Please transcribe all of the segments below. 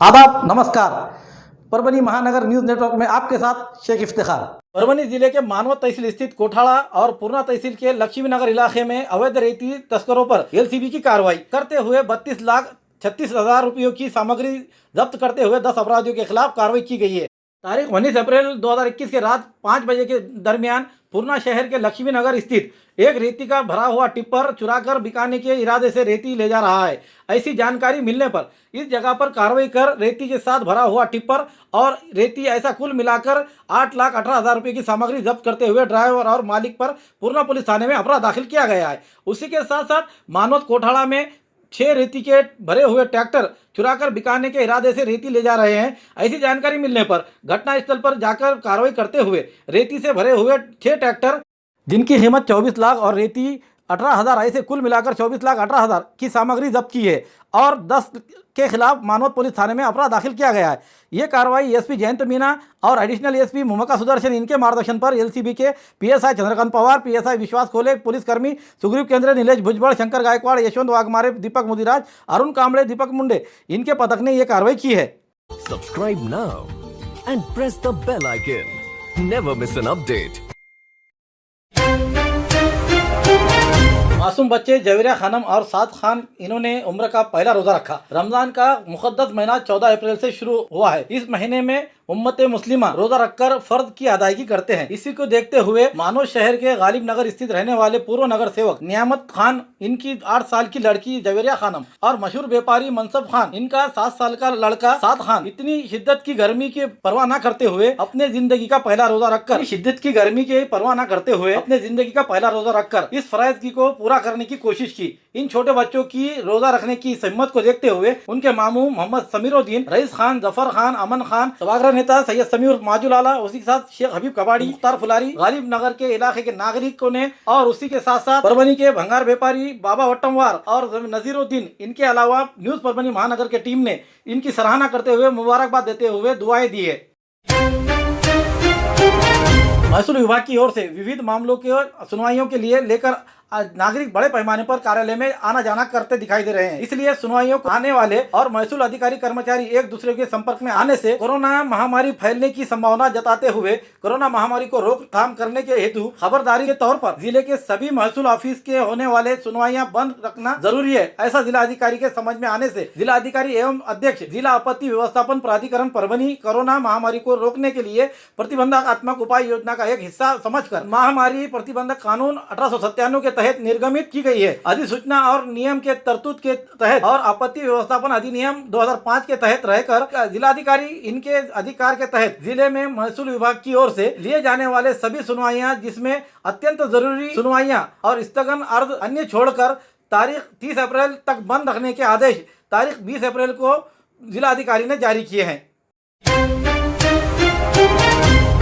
आदाब, नमस्कार। परभनी महानगर न्यूज नेटवर्क में आपके साथ शेख इफ्तिखार। परभनी जिले के मानवत तहसील स्थित कोठाड़ा और पूर्णा तहसील के लक्ष्मीनगर इलाके में अवैध रेती तस्करों पर एलसीबी की कार्रवाई करते हुए 32,36,000 रुपयों की सामग्री जब्त करते हुए 10 अपराधियों के खिलाफ कार्रवाई की गई है। तारीख 19 अप्रैल 2021 के रात 5 बजे के दरमियान पूर्णा शहर के लक्ष्मीनगर स्थित एक रेती का भरा हुआ टिप्पर चुराकर बिकाने के इरादे से रेती ले जा रहा है। ऐसी जानकारी मिलने पर इस जगह पर कार्रवाई कर रेती के साथ भरा हुआ टिप्पर और रेती ऐसा कुल मिलाकर 8,18,000 रुपये की सामग्री जब्त करते हुए ड्राइवर और मालिक पर पूर्णा पुलिस थाने में अपराध दाखिल किया गया है। उसी के साथ साथ मानवत कोठाड़ा में 6 रेती के भरे हुए ट्रैक्टर चुराकर बिकाने के इरादे से रेती ले जा रहे हैं। ऐसी जानकारी मिलने पर घटनास्थल पर जाकर कार्रवाई करते हुए रेती से भरे हुए 6 ट्रैक्टर जिनकी कीमत 24 लाख और रेती 18,000 ऐसे कुल मिलाकर 24,18,000 की सामग्री जब्त की है और 10 के खिलाफ मानवत पुलिस थाने में अपराध दाखिल किया गया है। ये कार्रवाई एसपी जयंत मीना और एडिशनल एसपी मुमका सुदर्शन इनके मार्गदर्शन पर एलसीबी के पीएसआई चंद्रकांत पवार, पीएसआई विश्वास खोले, पुलिसकर्मी सुग्रीव केंद्रे, नीलेश भुजबल, शंकर गायकवाड़, यशवंत वाघमारे, दीपक मुदिराज, अरुण कांबळे, दीपक मुंडे इनके पथक ने यह कार्रवाई की है। Subscribe now and press the bell icon. Never miss an update. मासूम बच्चे जवेरिया खानम और साद खान इन्होंने उम्र का पहला रोजा रखा। रमजान का मुकद्दस महीना 14 अप्रैल से शुरू हुआ है। इस महीने में उम्मत मुस्लिमा रोजा रखकर फर्ज की अदायगी करते हैं। इसी को देखते हुए मानव शहर के गालिब नगर स्थित रहने वाले पूर्व नगर सेवक नियामत खान, इनकी 8 साल की लड़की जवेरिया खानम और मशहूर व्यापारी मनसब खान, इनका 7 साल का लड़का साद खान इतनी शिद्दत की गर्मी की परवाह न करते हुए अपने जिंदगी का पहला रोजा रखकर शिद्दत की गर्मी की परवाह न करते हुए अपने जिंदगी का पहला रोजा रखकर इस फराइज को पूरा करने की कोशिश की। इन छोटे बच्चों की रोजा रखने की हिम्मत को देखते हुए उनके मामू मोहम्मद समीरुद्दीन, रईस खान, जफर खान, अमन खान, सभागार नेता सैयद समीर माजुलाला, उसी के साथ शेख हबीब कबाड़ी, मुख्तार फुलारी, गालिब नगर के इलाके के नागरिकों ने और उसी के साथ साथ परभनी के भंगार व्यापारी बाबा वट्टमवार और नजीरुद्दीन, इनके अलावा न्यूज परभनी महानगर के टीम ने इनकी सराहना करते हुए मुबारकबाद देते हुए दुआएं दी है। महसूल विभाग की ओर से विविध मामलों के सुनवाइयों के लिए लेकर नागरिक बड़े पैमाने पर कार्यालय में आना जाना करते दिखाई दे रहे हैं। इसलिए सुनवाइयों को आने वाले और महसूल अधिकारी कर्मचारी एक दूसरे के संपर्क में आने से कोरोना महामारी फैलने की संभावना जताते हुए कोरोना महामारी को रोकथाम करने के हेतु खबरदारी के तौर पर जिले के सभी महसूल ऑफिस के होने वाले सुनवाइयां बंद रखना जरूरी है। ऐसा जिला अधिकारी के समझ में आने से जिला अधिकारी एवं अध्यक्ष जिला आपत्ति व्यवस्थापन प्राधिकरण परभनी कोरोना महामारी को रोकने के लिए प्रतिबंधात्मक उपाय योजना का एक हिस्सा समझकर महामारी प्रतिबंधक कानून 1897 के तहत निर्गमित की गई है। अधिसूचना और नियम के तरतूद के तहत और आपत्ति व्यवस्थापन अधिनियम 2005 के तहत रहकर जिलाधिकारी इनके अधिकार के तहत जिले में महसूल विभाग की ओर से लिए जाने वाले सभी सुनवाइयां, जिसमें अत्यंत जरूरी सुनवाइयां और स्थगन अर्ज अन्य छोड़कर तारीख 30 अप्रैल तक बंद रखने के आदेश तारीख 20 अप्रैल को जिलाधिकारी ने जारी किए हैं।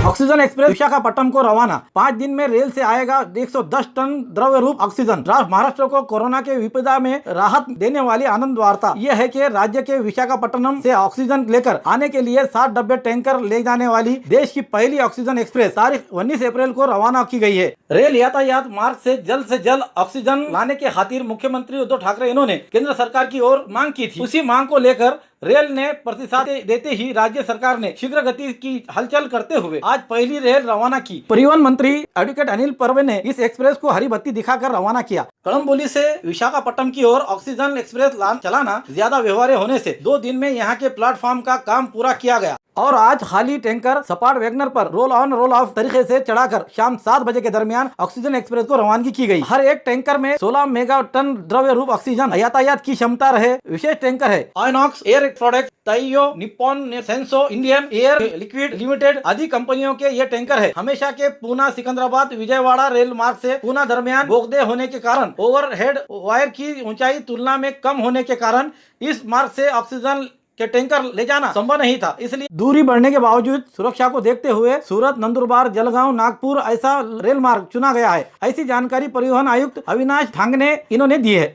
ऑक्सीजन एक्सप्रेस विशाखापट्टनम को रवाना। 5 दिन में रेल से आएगा 110 टन द्रव्य रूप ऑक्सीजन। महाराष्ट्र को कोरोना के विपदा में राहत देने वाली आनंद वार्ता यह है कि राज्य के विशाखापट्टनम से ऑक्सीजन लेकर आने के लिए 60 डब्बे टैंकर ले जाने वाली देश की पहली ऑक्सीजन एक्सप्रेस तारीख 19 अप्रैल को रवाना की गई है। रेल यातायात मार्ग से जल्द ऑक्सीजन लाने के खातिर मुख्यमंत्री उद्धव ठाकरे इन्होंने केंद्र सरकार की ओर मांग की थी। उसी मांग को लेकर रेल ने प्रतिसाद देते ही राज्य सरकार ने शीघ्र गति की हलचल करते हुए आज पहली रेल रवाना की। परिवहन मंत्री एडवोकेट अनिल परवे ने इस एक्सप्रेस को हरी बत्ती दिखाकर रवाना किया। कळंबोली से विशाखापट्टनम की ओर ऑक्सीजन एक्सप्रेस चलाना ज्यादा व्यवहार्य होने से 2 दिन में यहाँ के प्लेटफॉर्म का काम पूरा किया गया और आज खाली टैंकर सपाट वैगनर पर रोल ऑन रोल ऑफ तरीके से चढ़ाकर शाम 7 बजे के दरमियान ऑक्सीजन एक्सप्रेस को रवानगी की गई। हर एक टैंकर में 16 मेगा टन द्रव्य रूप ऑक्सीजन यातायात की क्षमता रहे विशेष टैंकर है। Inox air product, Taiyo, Nippon Sanso, Indian air liquid limited आदि कंपनियों के ये टैंकर है। हमेशा के पूना सिकंदराबाद विजयवाड़ा रेल मार्ग से पूना दरमियान बोगदे होने के कारण ओवरहेड वायर की ऊंचाई तुलना में कम होने के कारण इस मार्ग से ऑक्सीजन के टैंकर ले जाना संभव नहीं था। इसलिए दूरी बढ़ने के बावजूद सुरक्षा को देखते हुए सूरत, नंदुरबार, जलगांव, नागपुर ऐसा रेल मार्ग चुना गया है। ऐसी जानकारी परिवहन आयुक्त अविनाश ठांगने इन्होंने दी है।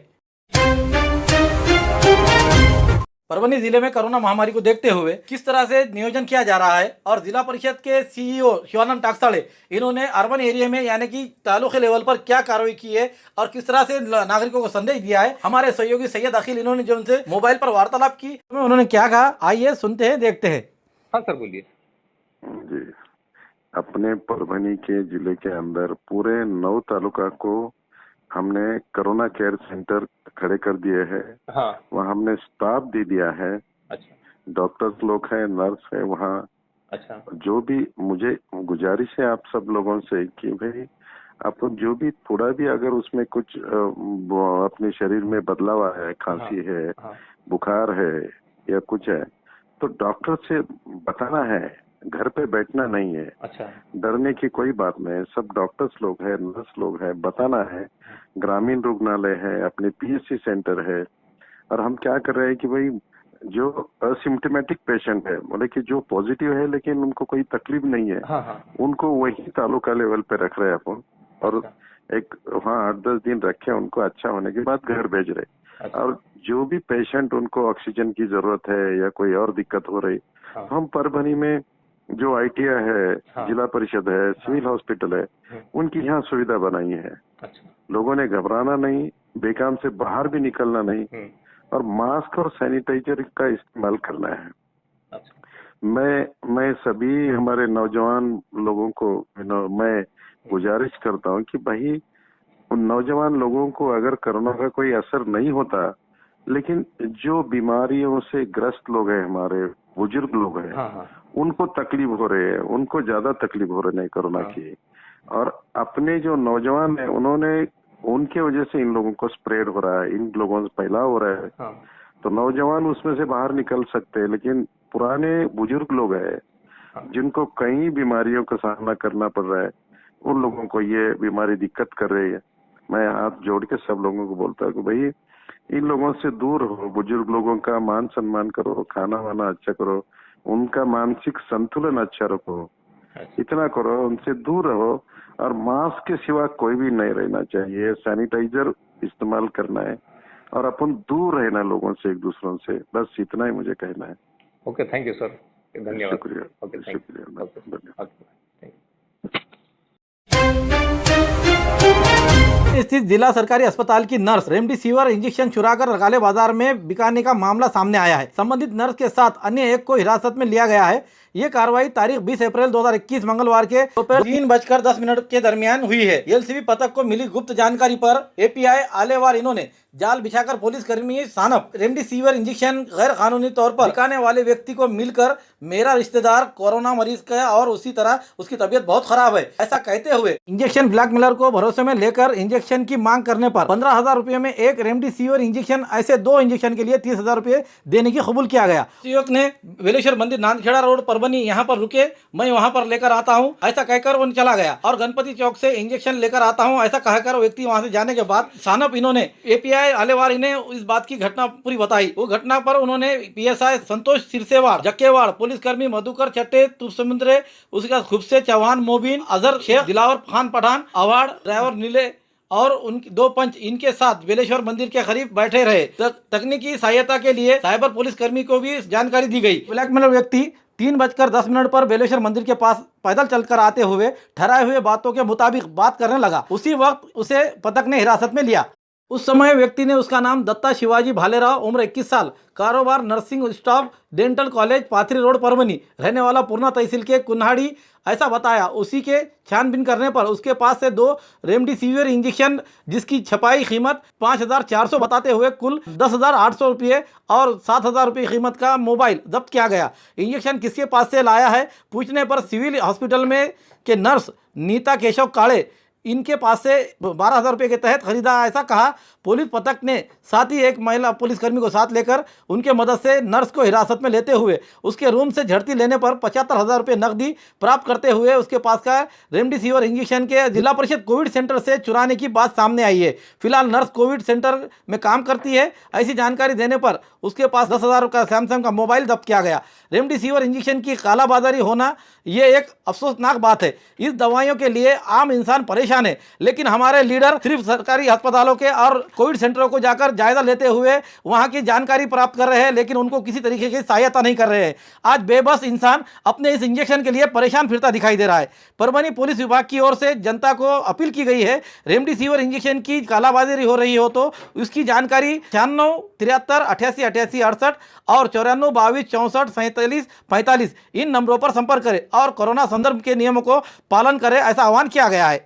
परभनी जिले में कोरोना महामारी को देखते हुए किस तरह से नियोजन किया जा रहा है और जिला परिषद के सीईओ शिवानंद टाकसाळे इन्होंने अर्बन एरिया में यानी कि तालुके लेवल पर क्या कार्रवाई की है और किस तरह से नागरिकों को संदेश दिया है, हमारे सहयोगी सैयद अखिल इन्होंने जो उनसे मोबाइल पर वार्तालाप की उन्होंने क्या कहा, आइए सुनते हैं देखते हैं। हाँ सर बोलिए। जी, अपने परभनी के जिले के अंदर पूरे 9 तालुका को हमने कोरोना केयर सेंटर खड़े कर दिए हैं। हाँ। वहाँ हमने स्टाफ दे दिया है। अच्छा। डॉक्टर्स लोग हैं, नर्स है वहाँ। अच्छा। जो भी मुझे गुजारिश है आप सब लोगों से कि भाई आप जो भी थोड़ा भी अगर उसमें कुछ अपने शरीर में बदलाव आया है, खांसी है, बुखार है या कुछ है, तो डॉक्टर से बताना है, घर पे बैठना नहीं है। अच्छा। डरने की कोई बात नहीं है। सब डॉक्टर्स लोग हैं, नर्स लोग हैं, बताना है। ग्रामीण रुग्णालय है, अपने पीएचसी सेंटर है। और हम क्या कर रहे हैं कि भाई जो असिम्टोमेटिक पेशेंट है, बोले कि जो पॉजिटिव है लेकिन उनको कोई तकलीफ नहीं है, उनको वही तालुका लेवल पे रख रहे हैं अपन। और एक वहाँ 8-10 दिन रखे, उनको अच्छा होने के बाद घर भेज रहे। और जो भी पेशेंट उनको ऑक्सीजन की जरूरत है या कोई और दिक्कत हो रही, हम परभनी में जो आईटीआई है, जिला परिषद है, सिविल हॉस्पिटल है, उनकी यहाँ सुविधा बनाई है। लोगों ने घबराना नहीं, बेकाम से बाहर भी निकलना नहीं, और मास्क और सैनिटाइजर का इस्तेमाल करना है। मैं सभी हमारे नौजवान लोगों को मैं गुजारिश करता हूँ कि भाई उन नौजवान लोगों को अगर कोरोना का कोई असर नहीं होता, लेकिन जो बीमारियों से ग्रस्त लोग हैं, हमारे बुजुर्ग लोग हैं, उनको तकलीफ हो रही है, उनको ज्यादा तकलीफ हो रही है कोरोना की। और अपने जो नौजवान है, उनके वजह से इन लोगों को स्प्रेड हो रहा है, इन लोगों से फैलाव हो रहा है। तो नौजवान उसमें से बाहर निकल सकते हैं, लेकिन पुराने बुजुर्ग लोग हैं जिनको कई बीमारियों का सामना करना पड़ रहा है, उन लोगों को ये बीमारी दिक्कत कर रही है। मैं हाथ जोड़ के सब लोगों को बोलता हूँ कि भाई इन लोगों से दूर हो, बुजुर्ग लोगों का मान सम्मान करो, खाना वाना अच्छा करो, उनका मानसिक संतुलन अच्छा रखो, इतना करो, उनसे दूर रहो। और मास्क के सिवा कोई भी नहीं रहना चाहिए, सैनिटाइजर इस्तेमाल करना है और अपन दूर रहना लोगों से, एक दूसरों से। बस इतना ही मुझे कहना है। ओके, थैंक यू सर, धन्यवाद। शुक्रिया। ओके, शुक्रिया। धन्यवाद। स्थित जिला सरकारी अस्पताल की नर्स रेमडेसिविर इंजेक्शन चुराकर रकाले बाजार में बिकाने का मामला सामने आया है। संबंधित नर्स के साथ अन्य एक को हिरासत में लिया गया है। ये कार्रवाई तारीख 20 अप्रैल 2021 मंगलवार के दोपहर 3:10 के दरमियान हुई है। एलसीबी पथक को मिली गुप्त जानकारी पर एपीआई आलेवार इन्होंने जाल बिछाकर पुलिस कर्मी सानप रेमडेसिविर इंजेक्शन गैर कानूनी तौर पर बिकाने वाले व्यक्ति को मिलकर मेरा रिश्तेदार कोरोना मरीज का और उसी तरह उसकी तबीयत बहुत खराब है ऐसा कहते हुए इंजेक्शन ब्लैकमेलर को भरोसे में लेकर इंजेक्शन की मांग करने पर 15,000 रुपए में एक रेमडेसिविर इंजेक्शन, ऐसे 2 इंजेक्शन के लिए 30,000 रुपए देने की कबूल किया गया। युवक ने वेलेश्वर मंदिर नांदखेड़ा रोड परभनी यहाँ पर रुके, मैं वहाँ पर लेकर आता हूँ ऐसा कहकर वो चला गया और गणपति चौक से इंजेक्शन लेकर आता हूँ ऐसा कहकर व्यक्ति वहाँ से जाने के बाद सानप इन्होंने एपीआई आलेवार इन्हें इस बात की घटना पूरी बताई। वो घटना पर उन्होंने पीएसआई संतोष सिरसेवाड़, जक्केवाड़, पुलिसकर्मी मधुकर चट्टे, तुरसमुद्रे, उसका खुबसे चौहान, मोबिन, अजहर शेख, दिलावर खान पठान, अवार्ड ड्राइवर नीले और उनके 2 पंच इनके साथ वेलेश्वर मंदिर के करीब बैठे रहे। तकनीकी सहायता के लिए साइबर पुलिसकर्मी को भी जानकारी दी गई। ब्लैकमेलर व्यक्ति 3:10 पर बेलेश्वर मंदिर के पास पैदल चलकर आते हुए ठहराए हुए बातों के मुताबिक बात करने लगा। उसी वक्त उसे पथक ने हिरासत में लिया। उस समय व्यक्ति ने उसका नाम दत्ता शिवाजी भालेराव, उम्र 21 साल, कारोबार नर्सिंग स्टाफ, डेंटल कॉलेज, पाथरी रोड परभनी, रहने वाला पूर्णा तहसील के कुन्हाड़ी ऐसा बताया। उसी के छानबीन करने पर उसके पास से 2 रेमडेसिविर इंजेक्शन जिसकी छपाई कीमत 5,400 बताते हुए कुल 10,800 रुपये और 7,000 रुपये कीमत का मोबाइल जब्त किया गया। इंजेक्शन किसके पास से लाया है पूछने पर सिविल हॉस्पिटल में के नर्स नीता केशव काले इनके पास से 12,000 रुपये के तहत खरीदा ऐसा कहा। पुलिस पथक ने साथ ही एक महिला पुलिसकर्मी को साथ लेकर उनके मदद से नर्स को हिरासत में लेते हुए उसके रूम से झड़ती लेने पर 75,000 रुपये नकदी प्राप्त करते हुए उसके पास का रेमडेसिविर इंजेक्शन के जिला परिषद कोविड सेंटर से चुराने की बात सामने आई है। फिलहाल नर्स कोविड सेंटर में काम करती है ऐसी जानकारी देने पर उसके पास 10,000 का सैमसंग का मोबाइल जब्त किया गया। रेमडेसिविर इंजेक्शन की कालाबाजारी होना ये एक अफसोसनाक बात है। इस दवाइयों के लिए आम इंसान परेशान परेशान है, लेकिन हमारे लीडर सिर्फ सरकारी अस्पतालों के और कोविड सेंटरों को जाकर जायजा लेते हुए वहां की जानकारी प्राप्त कर रहे हैं, लेकिन उनको किसी तरीके की सहायता नहीं कर रहे हैं। आज बेबस इंसान अपने इस इंजेक्शन के लिए परेशान फिरता दिखाई दे रहा है। परभणी पुलिस विभाग की ओर से जनता को अपील की गई है, रेमडेसिविर इंजेक्शन की कालाबाजारी हो रही हो तो उसकी जानकारी 96 73 88 88 68 और 94 22 64 47 45 इन नंबरों पर संपर्क करें और कोरोना संदर्भ के नियमों को पालन करें, ऐसा आह्वान किया गया है।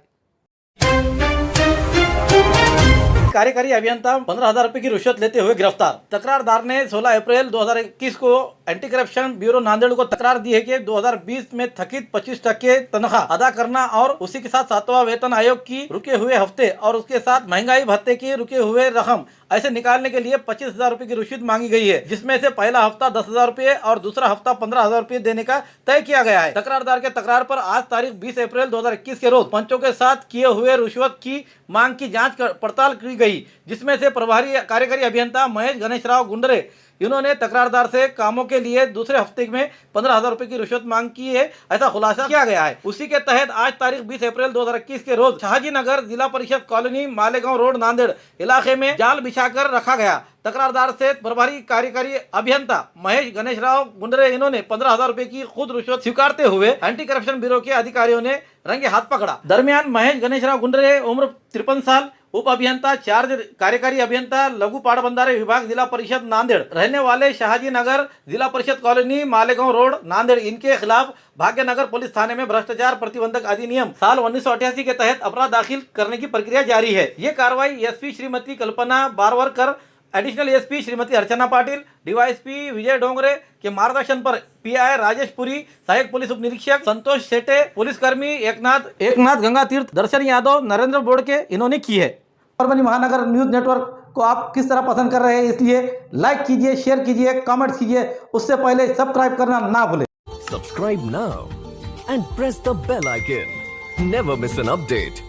कार्यकारी अभियंता 15,000 रुपए की रिश्वत लेते हुए गिरफ्तार। तकरारदार ने 16 अप्रैल 2021 को एंटी करप्शन ब्यूरो नांदेड़ को तकरार दी है कि 2020 में थकित 25% तनख्वाह अदा करना और उसी के साथ 7वां वेतन आयोग की रुके हुए हफ्ते और उसके साथ महंगाई भत्ते की रुके हुए रकम ऐसे निकालने के लिए 25,000 रुपए की रिश्वत मांगी गई है, जिसमें से पहला हफ्ता 10,000 रुपए और दूसरा हफ्ता 15,000 रुपए देने का तय किया गया है। तकरारदार के तकरार पर आज तारीख 20 अप्रैल 2021 के रोज पंचों के साथ किए हुए रिश्वत की मांग की जांच पड़ताल की गई, जिसमें से प्रभारी कार्यकारी अभियंता महेश गणेशराव गुंडरे इन्होंने तकरारदार से कामों के लिए दूसरे हफ्ते में 15,000 रुपए की रिश्वत मांग की है, ऐसा खुलासा किया गया है। उसी के तहत आज तारीख 20 अप्रैल 2021 के रोज शाहजी नगर जिला परिषद कॉलोनी मालेगांव रोड नांदेड़ इलाके में जाल बिछाकर रखा गया। तकरारदार से प्रभारी कार्यकारी अभियंता महेश गणेशराव गुंडरे इन्होंने 15,000 रुपए की खुद रिश्वत स्वीकारते हुए एंटी करप्शन ब्यूरो के अधिकारियों ने रंगे हाथ पकड़ा। दरमियान महेश गणेशराव गुंडरे उम्र 53 साल, उप अभियंता चार्ज कार्यकारी अभियंता लघु पाटबंधारे विभाग जिला परिषद नांदेड़, रहने वाले शाहजी नगर जिला परिषद कॉलोनी मालेगांव रोड नांदेड़, इनके खिलाफ भाग्यनगर पुलिस थाने में भ्रष्टाचार प्रतिबंधक अधिनियम साल 1988 के तहत अपराध दाखिल करने की प्रक्रिया जारी है। ये कार्रवाई एसपी श्रीमती कल्पना बारवरकर, एडिशनल एसपी श्रीमती अर्चना पाटिल, डीवाईएसपी विजय डोंगरे के मार्गदर्शन पर पीआई राजेश पुरी, सहायक पुलिस उप निरीक्षक संतोष सेठे, पुलिसकर्मी एकनाथ गंगा तीर्थ, दर्शन यादव, नरेंद्र बोड़के इन्होंने की है। परभणी महानगर न्यूज नेटवर्क को आप किस तरह पसंद कर रहे हैं, इसलिए लाइक कीजिए, शेयर कीजिए, कमेंट्स कीजिए, उससे पहले सब्सक्राइब करना ना भूलें। Subscribe now and press the bell icon. Never miss an update.